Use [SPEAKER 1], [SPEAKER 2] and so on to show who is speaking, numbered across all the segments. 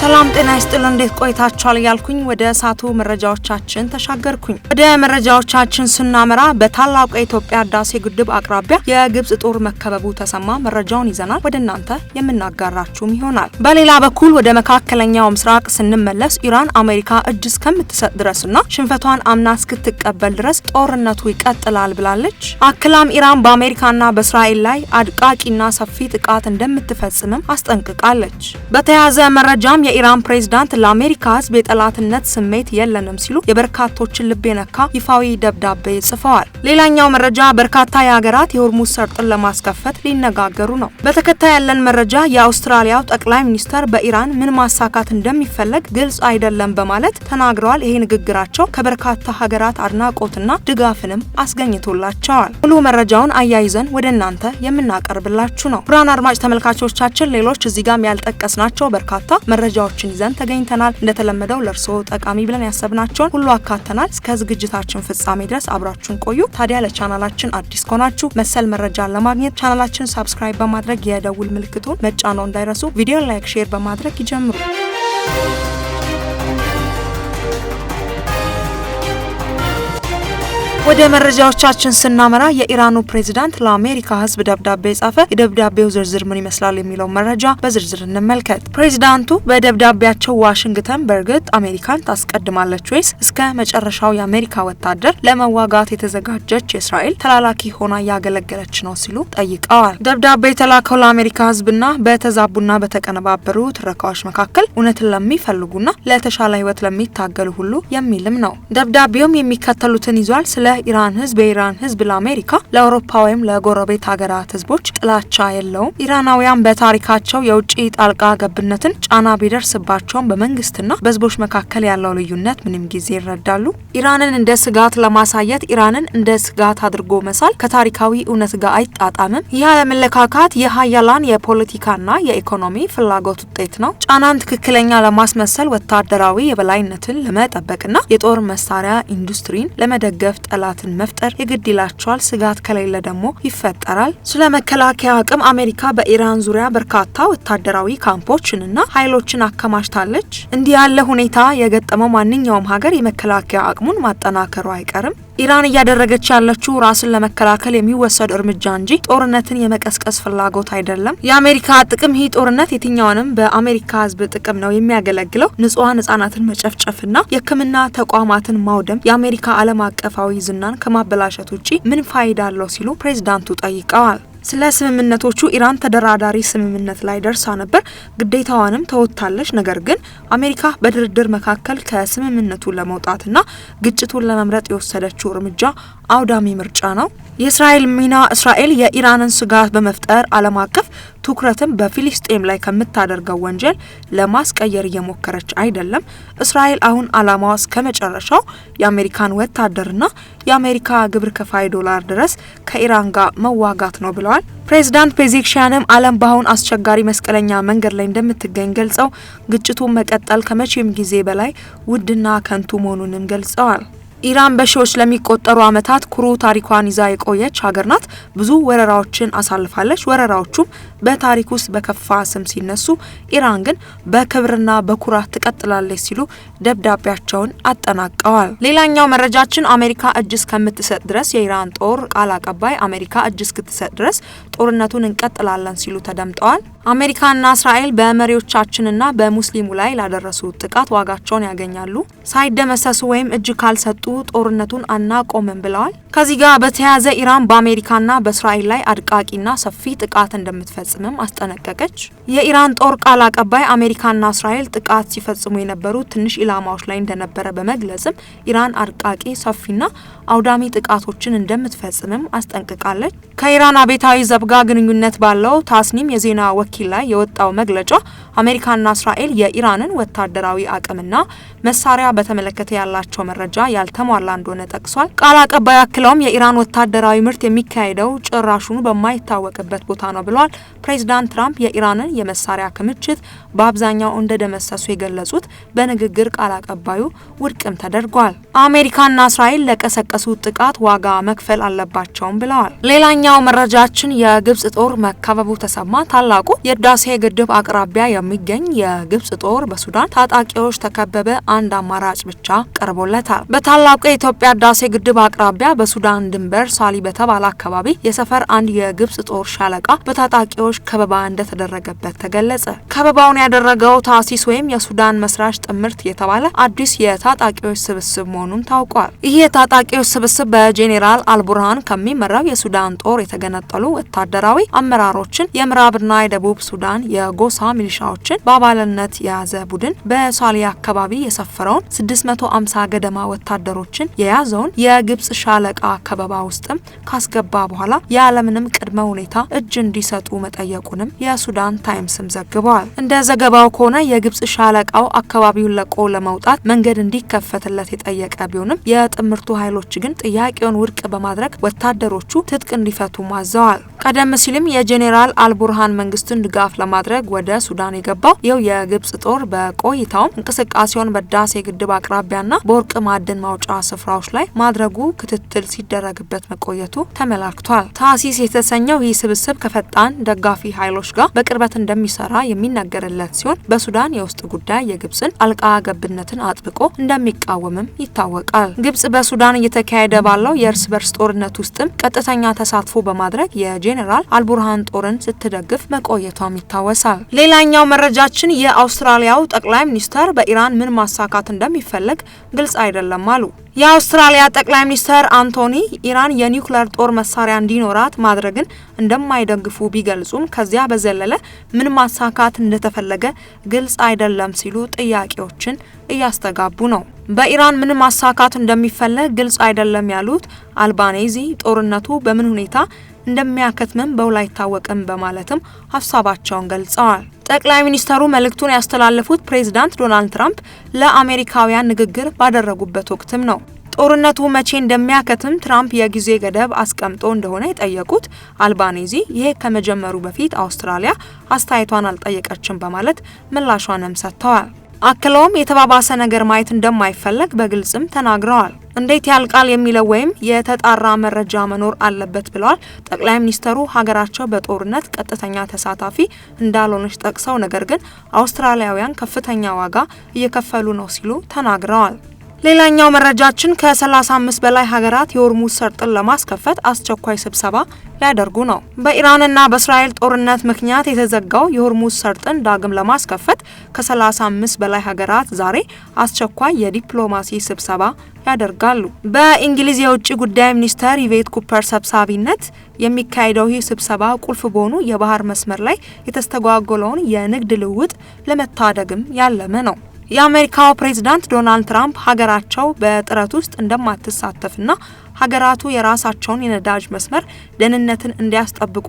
[SPEAKER 1] ሰላም ጤና ይስጥልን እንዴት ቆይታችኋል ያልኩኝ ወደ ሳቱ መረጃዎቻችን ተሻገርኩኝ። ወደ መረጃዎቻችን ስናመራ በታላቁ የኢትዮጵያ ህዳሴ ግድብ አቅራቢያ የግብጽ ጦር መከበቡ ተሰማ መረጃውን ይዘናል ወደ እናንተ የምናጋራችሁም ይሆናል። በሌላ በኩል ወደ መካከለኛው ምስራቅ ስንመለስ ኢራን አሜሪካ እጅ እስከምትሰጥ ድረስና ሽንፈቷን አምና እስክትቀበል ድረስ ጦርነቱ ይቀጥላል ብላለች። አክላም ኢራን በአሜሪካና በእስራኤል ላይ አድቃቂና ሰፊ ጥቃት እንደምትፈጽምም አስጠንቅቃለች። በተያያዘ መረጃም የኢራን ፕሬዝዳንት ለአሜሪካ ህዝብ የጠላትነት ስሜት የለንም ሲሉ የበርካቶችን ልብ የነካ ይፋዊ ደብዳቤ ጽፈዋል። ሌላኛው መረጃ በርካታ የሀገራት የሆርሙዝ ሰርጥን ለማስከፈት ሊነጋገሩ ነው። በተከታይ ያለን መረጃ የአውስትራሊያው ጠቅላይ ሚኒስተር በኢራን ምን ማሳካት እንደሚፈለግ ግልጽ አይደለም በማለት ተናግረዋል። ይሄ ንግግራቸው ከበርካታ ሀገራት አድናቆትና ድጋፍንም አስገኝቶላቸዋል። ሙሉ መረጃውን አያይዘን ወደ እናንተ የምናቀርብላችሁ ነው። ብራን አድማጭ ተመልካቾቻችን ሌሎች እዚህ ጋር ያልጠቀስናቸው በርካታ መረጃዎችን ይዘን ተገኝተናል። እንደተለመደው ለእርስዎ ጠቃሚ ብለን ያሰብናቸውን ሁሉ አካተናል። እስከ ዝግጅታችን ፍጻሜ ድረስ አብራችሁን ቆዩ። ታዲያ ለቻናላችን አዲስ ከሆናችሁ መሰል መረጃን ለማግኘት ቻናላችን ሰብስክራይብ በማድረግ የደውል ምልክቱን መጫንዎን እንዳይረሱ። ቪዲዮ ላይክ፣ ሼር በማድረግ ይጀምሩ። ወደ መረጃዎቻችን ስናመራ የኢራኑ ፕሬዝዳንት ለአሜሪካ ህዝብ ደብዳቤ ጻፈ። የደብዳቤው ዝርዝር ምን ይመስላል የሚለው መረጃ በዝርዝር እንመልከት። ፕሬዝዳንቱ በደብዳቤያቸው ዋሽንግተን በእርግጥ አሜሪካን ታስቀድማለች ወይስ እስከ መጨረሻው የአሜሪካ ወታደር ለመዋጋት የተዘጋጀች የእስራኤል ተላላኪ ሆና ያገለገለች ነው ሲሉ ጠይቀዋል። ደብዳቤ የተላከው ለአሜሪካ ህዝብና በተዛቡና በተቀነባበሩ ትረካዎች መካከል እውነትን ለሚፈልጉና ለተሻለ ህይወት ለሚታገሉ ሁሉ የሚልም ነው። ደብዳቤውም የሚከተሉትን ይዟል። ስለ ኢራን ህዝብ የኢራን ህዝብ ለአሜሪካ ለአውሮፓ ወይም ለጎረቤት ሀገራት ህዝቦች ጥላቻ የለውም። ኢራናውያን በታሪካቸው የውጭ ጣልቃ ገብነትን ጫና ቢደርስባቸውም በመንግስትና በህዝቦች መካከል ያለው ልዩነት ምንም ጊዜ ይረዳሉ። ኢራንን እንደ ስጋት ለማሳየት ኢራንን እንደ ስጋት አድርጎ መሳል ከታሪካዊ እውነት ጋር አይጣጣምም። ይህ አለመለካካት የሀያላን የፖለቲካና የኢኮኖሚ ፍላጎት ውጤት ነው። ጫናን ትክክለኛ ለማስመሰል ወታደራዊ የበላይነትን ለመጠበቅና የጦር መሳሪያ ኢንዱስትሪን ለመደገፍ ጠላትን መፍጠር የግድ ይላቸዋል። ስጋት ከሌለ ደግሞ ይፈጠራል። ስለ መከላከያ አቅም አሜሪካ በኢራን ዙሪያ በርካታ ወታደራዊ ካምፖችንና ኃይሎችን አከማችታለች። እንዲህ ያለ ሁኔታ የገጠመው ማንኛውም ሀገር የመከላከያ አቅሙን ማጠናከሩ አይቀርም። ኢራን እያደረገች ያለችው ራስን ለመከላከል የሚወሰድ እርምጃ እንጂ ጦርነትን የመቀስቀስ ፍላጎት አይደለም። የአሜሪካ ጥቅም ይህ ጦርነት የትኛውንም በአሜሪካ ህዝብ ጥቅም ነው የሚያገለግለው። ንጹሃን ህጻናትን መጨፍጨፍና የሕክምና ተቋማትን ማውደም የአሜሪካ ዓለም አቀፋዊ ዝናን ከማበላሸት ውጪ ምን ፋይዳ አለው ሲሉ ፕሬዝዳንቱ ጠይቀዋል። ስለ ስምምነቶቹ ኢራን ተደራዳሪ ስምምነት ላይ ደርሳ ነበር፣ ግዴታዋንም ተወጥታለች። ነገር ግን አሜሪካ በድርድር መካከል ከስምምነቱ ለመውጣትና ግጭቱን ለመምረጥ የወሰደችው እርምጃ አውዳሚ ምርጫ ነው። የእስራኤል ሚና እስራኤል የኢራንን ስጋት በመፍጠር ዓለም አቀፍ ትኩረትን በፊሊስጤም ላይ ከምታደርገው ወንጀል ለማስቀየር እየሞከረች አይደለም። እስራኤል አሁን ዓላማዋ እስከ መጨረሻው የአሜሪካን ወታደርና የአሜሪካ ግብር ከፋይ ዶላር ድረስ ከኢራን ጋር መዋጋት ነው ብለዋል። ፕሬዝዳንት ፔዜክሺያንም ዓለም በአሁን አስቸጋሪ መስቀለኛ መንገድ ላይ እንደምትገኝ ገልጸው ግጭቱን መቀጠል ከመቼም ጊዜ በላይ ውድና ከንቱ መሆኑንም ገልጸዋል። ኢራን በሺዎች ለሚቆጠሩ ዓመታት ኩሩ ታሪኳን ይዛ የቆየች ሀገር ናት። ብዙ ወረራዎችን አሳልፋለች። ወረራዎቹም በታሪክ ውስጥ በከፋ ስም ሲነሱ፣ ኢራን ግን በክብርና በኩራት ትቀጥላለች ሲሉ ደብዳቤያቸውን አጠናቀዋል። ሌላኛው መረጃችን አሜሪካ እጅ እስከምትሰጥ ድረስ የኢራን ጦር ቃል አቀባይ አሜሪካ እጅ እስክትሰጥ ድረስ ጦርነቱን እንቀጥላለን ሲሉ ተደምጠዋል። አሜሪካና እስራኤል በመሪዎቻችንና በሙስሊሙ ላይ ላደረሱት ጥቃት ዋጋቸውን ያገኛሉ፣ ሳይደመሰሱ ወይም እጅ ካልሰጡ ጦርነቱን አናቆምም ብለዋል። ከዚህ ጋር በተያያዘ ኢራን በአሜሪካና በእስራኤል ላይ አድቃቂና ሰፊ ጥቃት እንደምትፈጽምም አስጠነቀቀች። የኢራን ጦር ቃል አቀባይ አሜሪካና እስራኤል ጥቃት ሲፈጽሙ የነበሩት ትንሽ ኢላማዎች ላይ እንደነበረ በመግለጽም ኢራን አድቃቂ ሰፊና አውዳሚ ጥቃቶችን እንደምትፈጽምም አስጠንቅቃለች። ከኢራን አብዮታዊ ዘብ ጋር ግንኙነት ባለው ታስኒም የዜና ወኪል ላይ የወጣው መግለጫ አሜሪካና እስራኤል የኢራንን ወታደራዊ አቅምና መሳሪያ በተመለከተ ያላቸው መረጃ ያልተሟላ እንደሆነ ጠቅሷል። ቃል አቀባዩ አክለውም የኢራን ወታደራዊ ምርት የሚካሄደው ጭራሹኑ በማይታወቅበት ቦታ ነው ብሏል። ፕሬዝዳንት ትራምፕ የኢራንን የመሳሪያ ክምችት በአብዛኛው እንደደመሰሱ የገለጹት በንግግር ቃል አቀባዩ ውድቅም ተደርጓል። አሜሪካና እስራኤል ለቀሰቀሱት ጥቃት ዋጋ መክፈል አለባቸውም ብለዋል። ሌላኛው መረጃችን የግብጽ ጦር መከበቡ ተሰማ። ታላቁ የህዳሴ ግድብ አቅራቢያ የሚገኝ የግብጽ ጦር በሱዳን ታጣቂዎች ተከበበ። አንድ አማራጭ ብቻ ቀርቦለታል። በታላቁ የኢትዮጵያ ህዳሴ ግድብ አቅራቢያ በሱዳን ድንበር ሳሊ በተባለ አካባቢ የሰፈር አንድ የግብጽ ጦር ሻለቃ በታጣቂዎች ከበባ እንደተደረገበት ተገለጸ። ከበባውን ያደረገው ታሲስ ወይም የሱዳን መስራች ጥምርት የተባለ አዲስ የታጣቂዎች ስብስብ መሆኑን ታውቋል። ይህ የታጣቂዎች ስብስብ በጄኔራል አልቡርሃን ከሚመራው የሱዳን ጦር የተገነጠሉ ወታደራዊ አመራሮችን፣ የምዕራብና የደቡብ ሱዳን የጎሳ ሚሊሻዎችን በአባልነት የያዘ ቡድን በሳሊያ አካባቢ የሰፈረውን 650 ገደማ ወታደሮችን የያዘውን የግብጽ ሻለቃ ከበባ ውስጥም ካስገባ በኋላ ያለምንም ቅድመ ሁኔታ እጅ እንዲሰጡ መጠየቁንም የሱዳን ታይምስም ዘግቧል። እንደ ዘገባው ከሆነ የግብጽ ሻለቃው አካባቢውን ለቆ ለመውጣት መንገድ እንዲከፈትለት የጠየቀ ቢሆንም የጥምርቱ ኃይሎች ግን ጥያቄውን ውድቅ በማድረግ ወታደሮቹ ትጥቅ እንዲፈቱ ማዘዋል። ቀደም ሲልም የጄኔራል አልቡርሃን መንግስትን ድጋፍ ለማድረግ ወደ ሱዳን የገባው ይኸው የግብጽ ጦር በቆይታውም እንቅስቃሴውን በህዳሴ ግድብ አቅራቢያና በወርቅ ማዕድን ማውጫ ስፍራዎች ላይ ማድረጉ ክትትል ሲደረግበት መቆየቱ ተመላክቷል። ታሲስ የተሰኘው ይህ ስብስብ ከፈጣን ደጋፊ ኃይሎች ጋር በቅርበት እንደሚሰራ የሚነገርለት ሲሆን በሱዳን የውስጥ ጉዳይ የግብጽን ጣልቃ ገብነትን አጥብቆ እንደሚቃወምም ይታወቃል። ግብጽ በሱዳን እየተካሄደ ባለው የእርስ በርስ ጦርነት ውስጥም ቀጥተኛ ተሳትፎ በማድረግ የጄኔራል አልቡርሃን ጦርን ስትደግፍ መቆየቷም ይታወሳል። ሌላኛው መረጃችን የአውስትራሊያው ጠቅላይ ሚኒስተር በኢራን ምን ማሳካት እንደሚፈልግ ግልጽ አይደለም አሉ። የአውስትራሊያ ጠቅላይ ሚኒስተር አንቶኒ ኢራን የኒውክሌር ጦር መሳሪያ እንዲኖራት ማድረግን እንደማይደግፉ ቢገልጹም ከዚያ በዘለለ ምን ማሳካት እንደተፈለገ ግልጽ አይደለም ሲሉ ጥያቄዎችን እያስተጋቡ ነው። በኢራን ምን ማሳካት እንደሚፈለግ ግልጽ አይደለም ያሉት አልባኔዚ ጦርነቱ በምን ሁኔታ እንደሚያከትምም በውል አይታወቅም በማለትም ሀሳባቸውን ገልጸዋል። ጠቅላይ ሚኒስተሩ መልእክቱን ያስተላለፉት ፕሬዝዳንት ዶናልድ ትራምፕ ለአሜሪካውያን ንግግር ባደረጉበት ወቅትም ነው። ጦርነቱ መቼ እንደሚያከትም ትራምፕ የጊዜ ገደብ አስቀምጦ እንደሆነ የጠየቁት አልባኔዚ ይሄ ከመጀመሩ በፊት አውስትራሊያ አስተያየቷን አልጠየቀችም በማለት ምላሿንም ሰጥተዋል። አክለውም የተባባሰ ነገር ማየት እንደማይፈለግ በግልጽም ተናግረዋል። እንዴት ያልቃል የሚለው ወይም የተጣራ መረጃ መኖር አለበት ብለዋል። ጠቅላይ ሚኒስተሩ ሀገራቸው በጦርነት ቀጥተኛ ተሳታፊ እንዳልሆነች ጠቅሰው ነገር ግን አውስትራሊያውያን ከፍተኛ ዋጋ እየከፈሉ ነው ሲሉ ተናግረዋል። ሌላኛው መረጃችን ከ35 በላይ ሀገራት የሆርሙዝ ሰርጥን ለማስከፈት አስቸኳይ ስብሰባ ሊያደርጉ ነው። በኢራንና በእስራኤል ጦርነት ምክንያት የተዘጋው የሆርሙዝ ሰርጥን ዳግም ለማስከፈት ከ35 በላይ ሀገራት ዛሬ አስቸኳይ የዲፕሎማሲ ስብሰባ ያደርጋሉ። በእንግሊዝ የውጭ ጉዳይ ሚኒስተር ኢቬት ኩፐር ሰብሳቢነት የሚካሄደው ይህ ስብሰባ ቁልፍ በሆኑ የባህር መስመር ላይ የተስተጓጎለውን የንግድ ልውውጥ ለመታደግም ያለመ ነው። የአሜሪካው ፕሬዝዳንት ዶናልድ ትራምፕ ሀገራቸው በጥረት ውስጥ እንደማትሳተፍና ሀገራቱ የራሳቸውን የነዳጅ መስመር ደህንነትን እንዲያስጠብቁ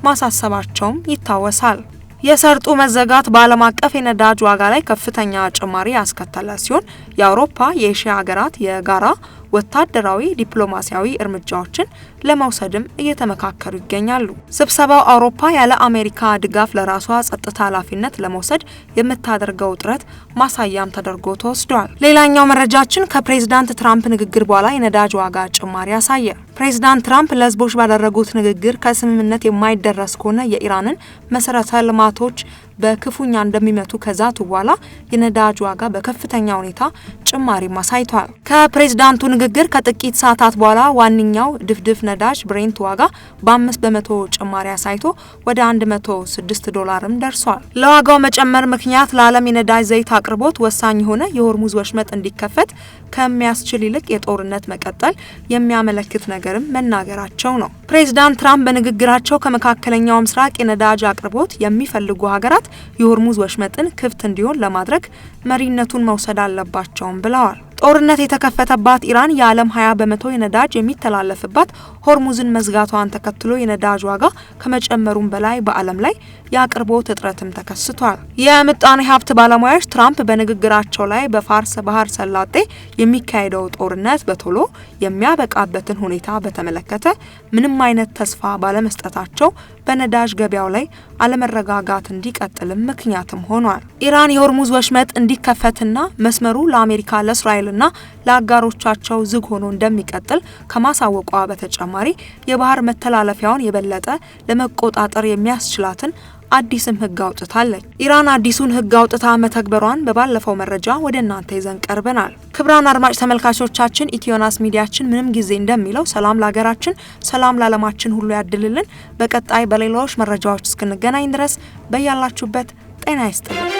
[SPEAKER 1] ማሳሰባቸውም ይታወሳል። የሰርጡ መዘጋት በዓለም አቀፍ የነዳጅ ዋጋ ላይ ከፍተኛ ጭማሪ ያስከተለ ሲሆን የአውሮፓ የኤሽያ ሀገራት የጋራ ወታደራዊ ዲፕሎማሲያዊ እርምጃዎችን ለመውሰድም እየተመካከሩ ይገኛሉ። ስብሰባው አውሮፓ ያለ አሜሪካ ድጋፍ ለራሷ ጸጥታ ኃላፊነት ለመውሰድ የምታደርገው ጥረት ማሳያም ተደርጎ ተወስዷል። ሌላኛው መረጃችን ከፕሬዝዳንት ትራምፕ ንግግር በኋላ የነዳጅ ዋጋ ጭማሪ ያሳየ። ፕሬዝዳንት ትራምፕ ለህዝቦች ባደረጉት ንግግር ከስምምነት የማይደረስ ከሆነ የኢራንን መሰረተ ልማቶች በክፉኛ እንደሚመቱ ከዛቱ በኋላ የነዳጅ ዋጋ በከፍተኛ ሁኔታ ጭማሪ አሳይቷል። ከፕሬዝዳንቱ ንግግር ከጥቂት ሰዓታት በኋላ ዋነኛው ድፍድፍ ነዳጅ ብሬንት ዋጋ በ5 በመቶ ጭማሪ አሳይቶ ወደ $106 ደርሷል። ለዋጋው መጨመር ምክንያት ለዓለም የነዳጅ ዘይት አቅርቦት ወሳኝ የሆነ የሆርሙዝ ወሽመጥ እንዲከፈት ከሚያስችል ይልቅ የጦርነት መቀጠል የሚያመለክት ነገርም መናገራቸው ነው። ፕሬዝዳንት ትራምፕ በንግግራቸው ከመካከለኛው ምስራቅ የነዳጅ አቅርቦት የሚፈልጉ ሀገራት የሆርሙዝ ወሽመጥን ክፍት እንዲሆን ለማድረግ መሪነቱን መውሰድ አለባቸውም ብለዋል። ጦርነት የተከፈተባት ኢራን የዓለም 20 በመቶ የነዳጅ የሚተላለፍባት ሆርሙዝን መዝጋቷን ተከትሎ የነዳጅ ዋጋ ከመጨመሩም በላይ በዓለም ላይ የአቅርቦት እጥረትም ተከስቷል። የምጣኔ ሀብት ባለሙያዎች ትራምፕ በንግግራቸው ላይ በፋርስ ባህር ሰላጤ የሚካሄደው ጦርነት በቶሎ የሚያበቃበትን ሁኔታ በተመለከተ ምንም አይነት ተስፋ ባለመስጠታቸው በነዳጅ ገበያው ላይ አለመረጋጋት እንዲቀጥልም ምክንያትም ሆኗል። ኢራን የሆርሙዝ ወሽመጥ እንዲከፈትና መስመሩ ለአሜሪካ ለእስራኤልና እንደሚቀጥልና ለአጋሮቻቸው ዝግ ሆኖ እንደሚቀጥል ከማሳወቋ በተጨማሪ የባህር መተላለፊያውን የበለጠ ለመቆጣጠር የሚያስችላትን አዲስም ህግ አውጥታለች። ኢራን አዲሱን ህግ አውጥታ መተግበሯን በባለፈው መረጃ ወደ እናንተ ይዘን ቀርበናል። ክቡራን አድማጭ ተመልካቾቻችን ኢትዮናስ ሚዲያችን ምንም ጊዜ እንደሚለው ሰላም ለሀገራችን፣ ሰላም ለዓለማችን ሁሉ ያድልልን። በቀጣይ በሌሎች መረጃዎች እስክንገናኝ ድረስ በያላችሁበት ጤና ይስጥልን።